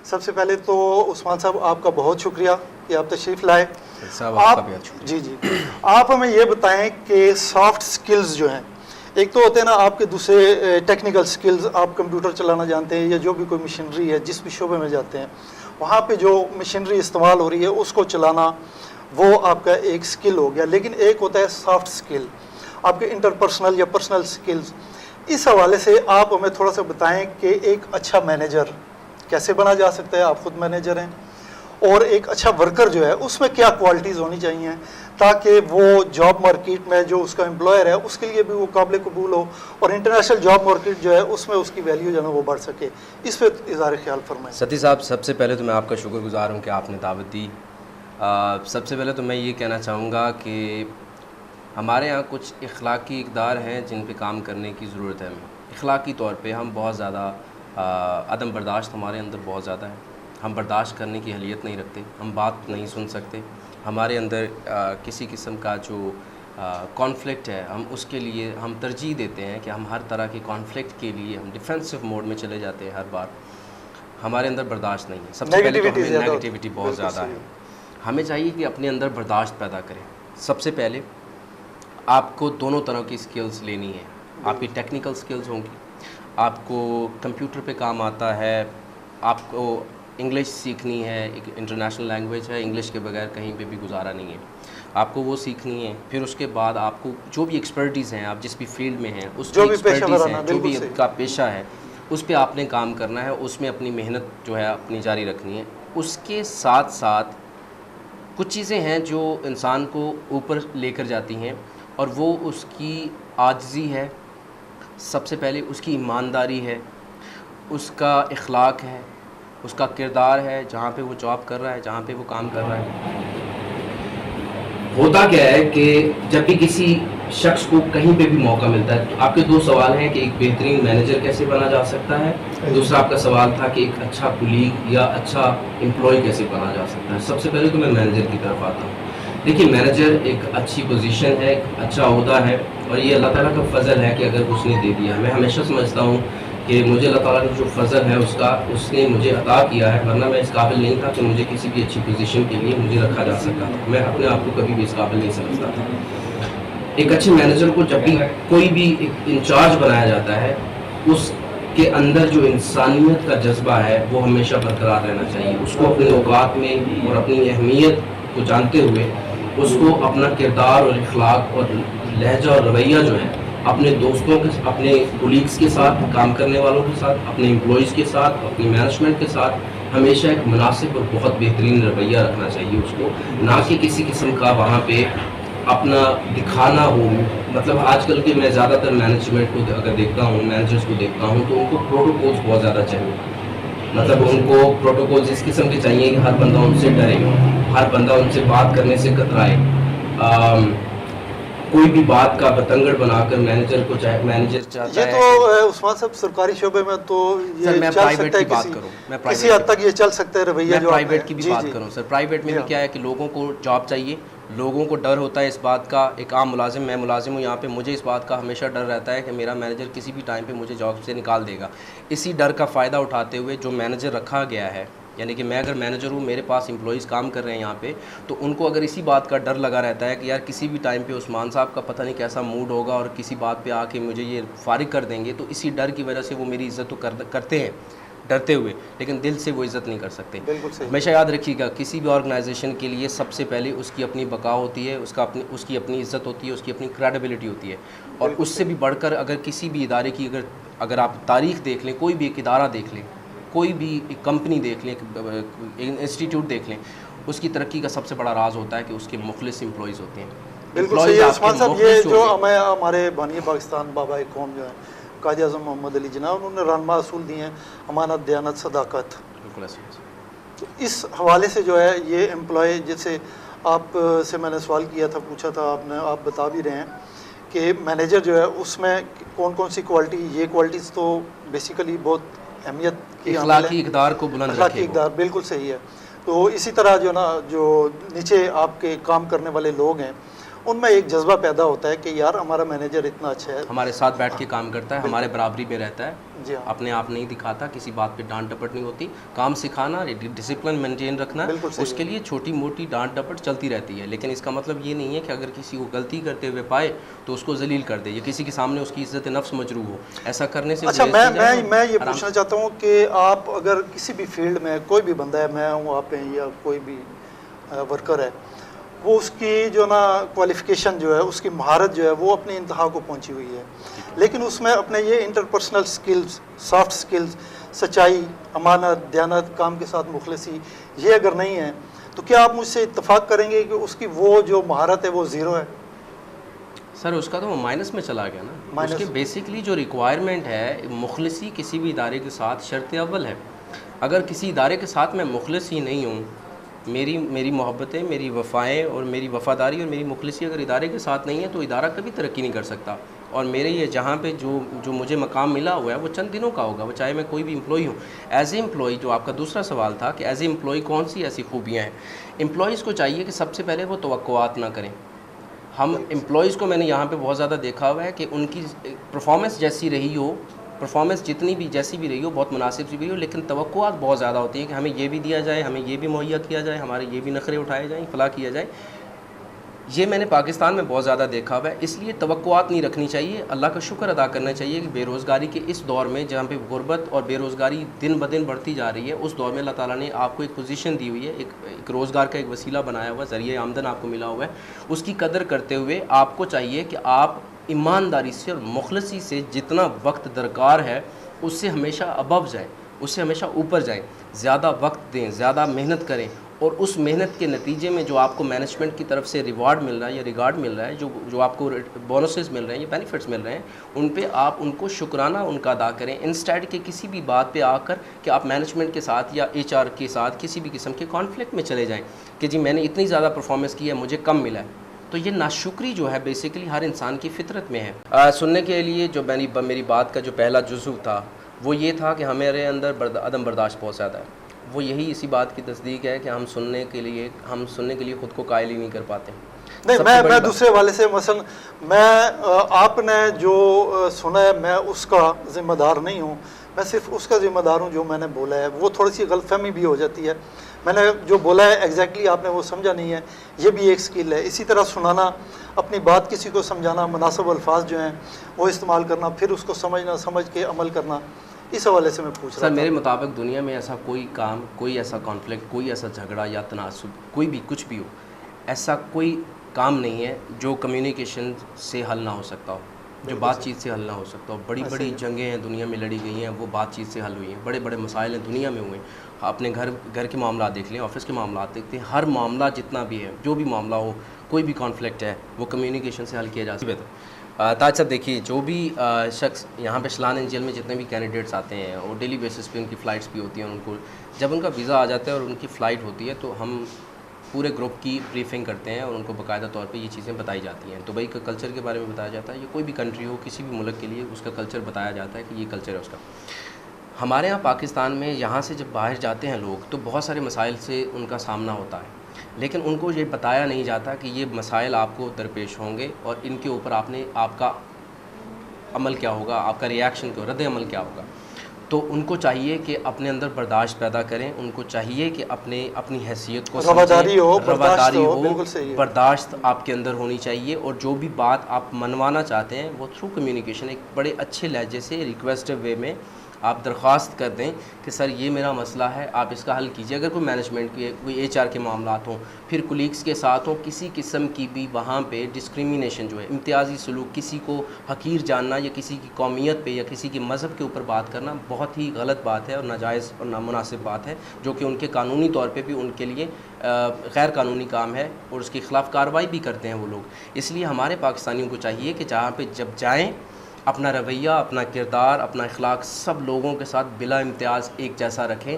سب سے پہلے تو عثمان صاحب آپ کا بہت شکریہ کہ آپ تشریف لائے. جی آپ ہمیں یہ بتائیں کہ سافٹ سکلز جو ہیں، ایک تو ہوتے ہیں نا آپ کے دوسرے ٹیکنیکل سکلز، آپ کمپیوٹر چلانا جانتے ہیں یا جو بھی کوئی مشینری ہے جس بھی شعبے میں جاتے ہیں وہاں پہ جو مشینری استعمال ہو رہی ہے اس کو چلانا، وہ آپ کا ایک سکل ہو گیا. لیکن ایک ہوتا ہے سافٹ سکل، آپ کے انٹرپرسنل یا پرسنل سکلز. اس حوالے سے آپ ہمیں تھوڑا سا بتائیں کہ ایک اچھا مینیجر کیسے بنا جا سکتا ہے. آپ خود مینیجر ہیں، اور ایک اچھا ورکر جو ہے اس میں کیا کوالٹیز ہونی چاہیے تاکہ وہ جاب مارکیٹ میں جو اس کا امپلائر ہے اس کے لیے بھی وہ قابل قبول ہو، اور انٹرنیشنل جاب مارکیٹ جو ہے اس میں اس کی ویلیو جو ہے وہ بڑھ سکے. اس پہ اظہار خیال فرمائیں. ستی صاحب، سب سے پہلے تو میں آپ کا شکر گزار ہوں کہ آپ نے دعوت دی. سب سے پہلے تو میں یہ کہنا چاہوں گا کہ ہمارے ہاں کچھ اخلاقی اقدار ہیں جن پہ کام کرنے کی ضرورت ہے. اخلاقی طور پہ ہم بہت زیادہ عدم برداشت ہمارے اندر بہت زیادہ ہے. ہم برداشت کرنے کی اہلیت نہیں رکھتے، ہم بات نہیں سن سکتے. ہمارے اندر کسی قسم کا جو کانفلکٹ ہے ہم اس کے لیے ہم ترجیح دیتے ہیں کہ ہم ہر طرح کے کانفلکٹ کے لیے ہم ڈیفینسو موڈ میں چلے جاتے ہیں. ہر بار ہمارے اندر برداشت نہیں ہے. سب سے پہلے تو ہمیں نیگیٹیوٹی بہت زیادہ ہے. ہمیں چاہیے کہ اپنے اندر برداشت پیدا کریں. سب سے پہلے آپ کو دونوں طرح کی سکلز لینی ہے. آپ کی ٹیکنیکل سکلز ہوں گی، آپ کو کمپیوٹر پہ کام آتا ہے، آپ کو انگلش سیکھنی ہے، ایک انٹرنیشنل لینگویج ہے، انگلش کے بغیر کہیں پہ بھی گزارا نہیں ہے. آپ کو وہ سیکھنی ہے. پھر اس کے بعد آپ کو جو بھی ایکسپرٹیز ہیں، آپ جس بھی فیلڈ میں ہیں اس کی ایکسپرٹیز ہیں، جو بھی آپ کا پیشہ ہے اس پہ آپ نے کام کرنا ہے. اس میں اپنی محنت جو ہے اپنی جاری رکھنی ہے. اس کے ساتھ ساتھ کچھ چیزیں ہیں جو انسان کو اوپر لے کر جاتی ہیں، اور وہ اس کی عاجزی ہے. سب سے پہلے اس کی ایمانداری ہے، اس کا اخلاق ہے، اس کا کردار ہے جہاں پہ وہ جاب کر رہا ہے، جہاں پہ وہ کام کر رہا ہے. ہوتا کیا ہے کہ جب بھی کسی شخص کو کہیں پہ بھی موقع ملتا ہے، تو آپ کے دو سوال ہیں کہ ایک بہترین مینیجر کیسے بنا جا سکتا ہے، دوسرا آپ کا سوال تھا کہ ایک اچھا کولیگ یا اچھا امپلائی کیسے بنا جا سکتا ہے. سب سے پہلے تو میں مینیجر کی طرف آتا ہوں. دیکھیے، مینیجر ایک اچھی پوزیشن ہے، ایک اچھا عہدہ ہے، اور یہ اللہ تعالیٰ کا فضل ہے کہ اگر اس نے دے دیا. میں ہمیشہ سمجھتا ہوں کہ مجھے اللہ تعالیٰ نے جو فضل ہے اس نے مجھے عطا کیا ہے، ورنہ میں اس قابل نہیں تھا کہ مجھے کسی بھی اچھی پوزیشن کے لیے مجھے رکھا جا سکتا تھا. میں اپنے آپ کو کبھی بھی اس قابل نہیں سمجھتا تھا. ایک اچھے مینیجر کو جب بھی کوئی بھی ایک انچارج بنایا جاتا ہے، اس کے اندر جو انسانیت کا جذبہ ہے وہ ہمیشہ برقرار رہنا چاہیے. اس کو اپنے اوقات میں اور اپنی اہمیت کو جانتے ہوئے اس کو اپنا کردار اور اخلاق اور لہجہ اور رویہ جو ہے اپنے دوستوں کے، اپنے کولیگز کے ساتھ، کام کرنے والوں کے ساتھ، اپنے امپلائیز کے ساتھ، اپنی مینجمنٹ کے ساتھ ہمیشہ ایک مناسب اور بہت بہترین رویہ رکھنا چاہیے اس کو. نہ کہ کسی قسم کا وہاں پہ اپنا دکھانا ہو. مطلب آج کل کے میں زیادہ تر مینجمنٹ کو اگر دیکھتا ہوں، مینیجرس کو دیکھتا ہوں، تو ان کو پروٹوکولز بہت زیادہ چاہیے. مطلب ان کو پروٹوکولز اس قسم کے چاہیے کہ ہر بندہ ان سے ڈرے، ہر بندہ ان سے بات کرنے سے کترائے. کوئی بھی بات کا بتنگڑ بنا کر مینیجر کو مینیجر چاہتا ہے. یہ تو عثمان صاحب سرکاری شعبے میں تو یہ میں پرائیویٹ کی بات کروں، میں کسی حد تک یہ چل سکتا ہے رویہ. جو پرائیویٹ کی بھی بات کروں سر، پرائیویٹ میں بھی کیا ہے کہ لوگوں کو جاب چاہیے، لوگوں کو ڈر ہوتا ہے اس بات کا. ایک عام ملازم، میں ملازم ہوں یہاں پہ، مجھے اس بات کا ہمیشہ ڈر رہتا ہے کہ میرا مینیجر کسی بھی ٹائم پہ مجھے جاب سے نکال دے گا. اسی ڈر کا فائدہ اٹھاتے ہوئے جو مینیجر رکھا گیا ہے، یعنی کہ میں اگر مینیجر ہوں، میرے پاس امپلائیز کام کر رہے ہیں یہاں پہ، تو ان کو اگر اسی بات کا ڈر لگا رہتا ہے کہ یار کسی بھی ٹائم پہ عثمان صاحب کا پتہ نہیں کیسا موڈ ہوگا اور کسی بات پہ آ کے مجھے یہ فارغ کر دیں گے، تو اسی ڈر کی وجہ سے وہ میری عزت تو کرتے ہیں ڈرتے ہوئے، لیکن دل سے وہ عزت نہیں کر سکتے. ہمیشہ یاد رکھیے گا، کسی بھی آرگنائزیشن کے لیے سب سے پہلے اس کی اپنی بقا ہوتی ہے، اس کی اپنی عزت ہوتی ہے، اس کی اپنی کریڈیبلٹی ہوتی ہے. اور اس سے بھی بڑھ کر اگر کسی بھی ادارے کی اگر آپ تاریخ دیکھ لیں، کوئی بھی ایک ادارہ دیکھ لیں، کوئی بھی ایک کمپنی دیکھ لیں، ایک انسٹیٹیوٹ دیکھ لیں، اس کی ترقی کا سب سے بڑا راز ہوتا ہے کہ اس کے مخلص امپلائیز ہوتے ہیں. بالکل صحیح ہے عثمان صاحب. یہ جو ہمارے بانی پاکستان بابا قوم جو ہے قائد اعظم محمد علی جناح، انہوں نے رہنما اصول دیے ہیں: امانت، دیانت، صداقت. بالکل ایسے. تو اس حوالے سے جو ہے یہ امپلائی، جیسے آپ سے میں نے سوال کیا تھا، پوچھا تھا، آپ بتا بھی رہے ہیں کہ مینیجر جو ہے اس میں کون کون سی کوالٹی، یہ کوالٹیز تو بیسیکلی بہت اہمیت کی، اخلاقی اقدار کو بلند رکھے. اخلاقی اقدار بالکل صحیح ہے. تو اسی طرح جو نا جو نیچے آپ کے کام کرنے والے لوگ ہیں ان میں ایک جذبہ پیدا ہوتا ہے کہ یار ہمارا مینیجر اتنا اچھا ہے, ہمارے ساتھ بیٹھ کے کام کرتا ہے, ہمارے برابری میں رہتا ہے, جی ہاں, اپنے آپ نہیں دکھاتا, کسی بات پہ ڈانٹ ڈپٹ نہیں ہوتی, کام سکھانا, ڈسپلن مینٹین رکھنا, اس کے لیے چھوٹی موٹی ڈانٹ ڈپٹ چلتی رہتی ہے, لیکن اس کا مطلب یہ نہیں ہے کہ اگر کسی کو غلطی کرتے ہوئے پائے تو اس کو ذلیل کر دے یا کسی کے سامنے اس کی عزت نفس مجروح ہو. ایسا کرنے سے اچھا میں یہ پوچھنا چاہتا ہوں کہ آپ اگر کسی بھی فیلڈ میں کوئی بھی بندہ ہے, میں ہوں, آپ ہیں, یا کوئی بھی ورکر ہے, وہ اس کی جو نا کوالیفیکیشن جو ہے, اس کی مہارت جو ہے وہ اپنی انتہا کو پہنچی ہوئی ہے, لیکن اس میں اپنے یہ انٹرپرسنل سکلز, سافٹ سکلز, سچائی, امانت, دیانت, کام کے ساتھ مخلصی, یہ اگر نہیں ہے تو کیا آپ مجھ سے اتفاق کریں گے کہ اس کی وہ جو مہارت ہے وہ زیرو ہے؟ سر اس کا تو وہ مائنس میں چلا گیا نا. اس کے بیسکلی جو ریکوائرمنٹ ہے, مخلصی کسی بھی ادارے کے ساتھ شرط اول ہے. اگر کسی ادارے کے ساتھ میں مخلص ہی نہیں ہوں, میری محبتیں, میری وفائیں اور میری وفاداری اور میری مخلصی اگر ادارے کے ساتھ نہیں ہے تو ادارہ کبھی ترقی نہیں کر سکتا. اور میرے یہ جہاں پہ جو مجھے مقام ملا ہوا ہے وہ چند دنوں کا ہوگا, وہ چاہے میں کوئی بھی امپلائی ہوں. ایز اے امپلائی, جو آپ کا دوسرا سوال تھا کہ ایز اے امپلائی کون سی ایسی خوبیاں ہیں, امپلائیز کو چاہیے کہ سب سے پہلے وہ توقعات نہ کریں. ہم امپلائیز کو میں نے یہاں پہ بہت زیادہ دیکھا ہوا ہے کہ ان کی پرفارمنس جیسی رہی ہو, پرفارمنس جتنی بھی جیسی بھی رہی ہو, بہت مناسب سی بھی ہو, لیکن توقعات بہت زیادہ ہوتی ہیں کہ ہمیں یہ بھی دیا جائے, ہمیں یہ بھی مہیا کیا جائے, ہمارے یہ بھی نخرے اٹھائے جائیں, فلاں کیا جائے. یہ میں نے پاکستان میں بہت زیادہ دیکھا ہوا ہے. اس لیے توقعات نہیں رکھنی چاہیے. اللہ کا شکر ادا کرنا چاہیے کہ بے روزگاری کے اس دور میں, جہاں پہ غربت اور بے روزگاری دن بدن بڑھتی جا رہی ہے, اس دور میں اللہ تعالیٰ نے آپ کو ایک پوزیشن دی ہوئی ہے, ایک روزگار کا ایک وسیلہ بنایا ہوا ہے, ذریعہ آمدن آپ کو ملا ہوا ہے. اس کی قدر کرتے ہوئے آپ کو چاہیے کہ آپ ایمانداری سے اور مخلصی سے جتنا وقت درکار ہے اس سے ہمیشہ ابو جائیں, اس سے ہمیشہ اوپر جائیں, زیادہ وقت دیں, زیادہ محنت کریں, اور اس محنت کے نتیجے میں جو آپ کو مینجمنٹ کی طرف سے ریوارڈ مل رہا ہے یا ریگارڈ مل رہا ہے, جو آپ کو بونسز مل رہے ہیں یا بینیفٹس مل رہے ہیں, ان پہ آپ ان کو شکرانہ ان کا ادا کریں, انسٹیڈ کہ کسی بھی بات پہ آ کر کہ آپ مینجمنٹ کے ساتھ یا ایچ آر کے ساتھ کسی بھی قسم کے کانفلکٹ میں چلے جائیں کہ جی میں نے اتنی زیادہ پرفارمنس کی ہے, مجھے کم ملا ہے. تو یہ ناشکری جو ہے بیسیکلی ہر انسان کی فطرت میں ہے. سننے کے لیے جو میری بات کا جو پہلا جزو تھا وہ یہ تھا کہ ہمارے اندر عدم برداشت بہت زیادہ ہے. وہ یہی اسی بات کی تصدیق ہے کہ ہم سننے کے لیے خود کو قائل ہی نہیں کر پاتے. نہیں, میں دوسرے والے سے مثلا آپ نے جو سنا ہے میں اس کا ذمہ دار نہیں ہوں, میں صرف اس کا ذمہ دار ہوں جو میں نے بولا ہے. وہ تھوڑی سی غلط فہمی بھی ہو جاتی ہے, میں نے جو بولا ہے ایگزیکٹلی آپ نے وہ سمجھا نہیں ہے, یہ بھی ایک سکل ہے. اسی طرح سنانا, اپنی بات کسی کو سمجھانا, مناسب الفاظ جو ہیں وہ استعمال کرنا, پھر اس کو سمجھ کے عمل کرنا, اس حوالے سے میں پوچھ رہا تھا. سر میرے مطابق دنیا میں ایسا کوئی کام, کوئی ایسا کانفلکٹ, کوئی ایسا جھگڑا یا تناسب, کوئی بھی کچھ بھی ہو, ایسا کوئی کام نہیں ہے جو کمیونیکیشن سے حل نہ ہو سکتا ہو, جو بات چیت سے حل نہ ہو سکتا ہو. بڑی جنگیں ہیں دنیا میں لڑی گئی ہیں, وہ بات چیت سے حل ہوئی ہیں. بڑے مسائل ہیں دنیا میں ہوئے ہیں. اپنے گھر کے معاملات دیکھ لیں, آفس کے معاملات دیکھتے ہیں, ہر معاملہ جتنا بھی ہے, جو بھی معاملہ ہو, کوئی بھی کانفلکٹ ہے وہ کمیونیکیشن سے حل کیا جا سکتا ہے. تاج صاحب دیکھیے, جو بھی شخص یہاں پہ شلان اینجل میں جتنے بھی کینڈیڈیٹس آتے ہیں, اور ڈیلی بیسس پہ ان کی فلائٹس بھی ہوتی ہیں, ان کو جب ان کا ویزا آ جاتا ہے اور ان کی فلائٹ ہوتی ہے تو ہم پورے گروپ کی بریفنگ کرتے ہیں اور ان کو باقاعدہ طور پہ یہ چیزیں بتائی جاتی ہیں. دبئی کا کلچر کے بارے میں بتایا جاتا ہے, یا کوئی بھی کنٹری ہو, کسی بھی ملک کے لیے اس کا کلچر بتایا جاتا ہے کہ یہ کلچر ہے اس کا. ہمارے یہاں پاکستان میں یہاں سے جب باہر جاتے ہیں لوگ تو بہت سارے مسائل سے ان کا سامنا ہوتا ہے, لیکن ان کو یہ بتایا نہیں جاتا کہ یہ مسائل آپ کو درپیش ہوں گے اور ان کے اوپر آپ کا عمل کیا ہوگا, آپ کا ریاکشن کیا, رد عمل کیا ہوگا. تو ان کو چاہیے کہ اپنے اندر برداشت پیدا کریں, ان کو چاہیے کہ اپنی حیثیت کو رواداری ہو, برداشت آپ کے اندر ہونی چاہیے. اور جو بھی بات آپ منوانا چاہتے ہیں وہ تھرو کمیونیکیشن ایک بڑے اچھے لہجے سے ریکویسٹو وے میں آپ درخواست کر دیں کہ سر یہ میرا مسئلہ ہے, آپ اس کا حل کیجیے. اگر کوئی مینجمنٹ کے, کوئی ایچ آر کے معاملات ہوں, پھر کولیگس کے ساتھ ہوں, کسی قسم کی بھی وہاں پہ ڈسکریمنیشن جو ہے, امتیازی سلوک, کسی کو حقیر جاننا یا کسی کی قومیت پہ یا کسی کے مذہب کے اوپر بات کرنا بہت ہی غلط بات ہے اور ناجائز اور نامناسب بات ہے, جو کہ ان کے قانونی طور پہ بھی ان کے لیے غیر قانونی کام ہے اور اس کے خلاف کارروائی بھی کرتے ہیں وہ لوگ. اس لیے ہمارے پاکستانیوں کو چاہیے کہ جہاں پہ جب جائیں اپنا رویہ, اپنا کردار, اپنا اخلاق سب لوگوں کے ساتھ بلا امتیاز ایک جیسا رکھیں.